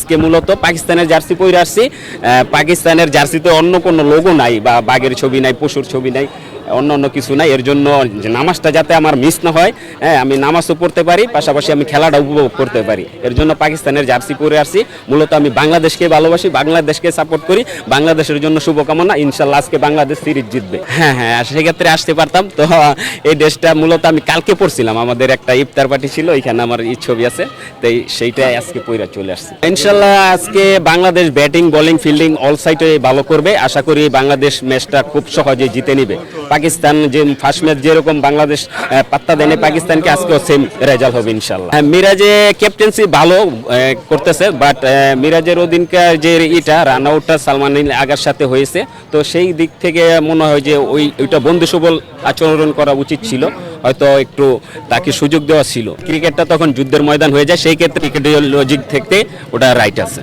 আজকে মূলত পাকিস্তানের জার্সি পরে আসছি। পাকিস্তানের জার্সিতে অন্য কোনো লোগো নাই, বা বাঘের ছবি নাই, পশুর ছবি নাই, অন্য কিছু নাই। এর জন্য নামাজটা যাতে আমার মিস না হয়, আমি নামাজও পড়তে পারি, পাশাপাশি আমি খেলাটা উপভোগ করতে পারি, এর জন্য পাকিস্তানের জার্সি পরে আসছি। মূলত আমি বাংলাদেশকে ভালোবাসি, বাংলাদেশকে সাপোর্ট করি, বাংলাদেশের জন্য শুভকামনা। ইনশাল্লাহ আজকে বাংলাদেশ সিরিজ জিতবে। হ্যাঁ, সেক্ষেত্রে আসতে পারতাম। তো এই ড্রেসটা মূলত আমি কালকে পরছিলাম, আমাদের একটা ইফতার পার্টি ছিল, এখানে আমার এই ছবি আছে, তাই সেইটাই আজকে পরে চলে আসছি। ইনশাল্লাহ আজকে Bangladesh batting, bowling, fielding all সাইডে ভালো করবে। আশা করি বাংলাদেশ ম্যাচটা খুব সহজে জিতে নিবে। পাকিস্তান যে ফার্স্ট ম্যাচ যেরকম বাংলাদেশ পাত্তা দেনে পাকিস্তানকে, আজকেও সেম রেজাল্ট হবে ইনশাল্লাহ। মিরাজে ক্যাপ্টেন্সি ভালো করতেছে, বাট মিরাজের ওদিনকার যে রান আউটটা সালমান আগার সাথে হয়েছে, তো সেই দিক থেকে মনে হয় যে ওইটা বন্ধুসবল আচরণ করা উচিত ছিল, হয়তো একটু তাকে সুযোগ দেওয়া ছিল। ক্রিকেটটা তখন যুদ্ধের ময়দান হয়ে যায়, সেই ক্ষেত্রে ক্রিকেটের লজিক থেকে ওটা রাইট আছে।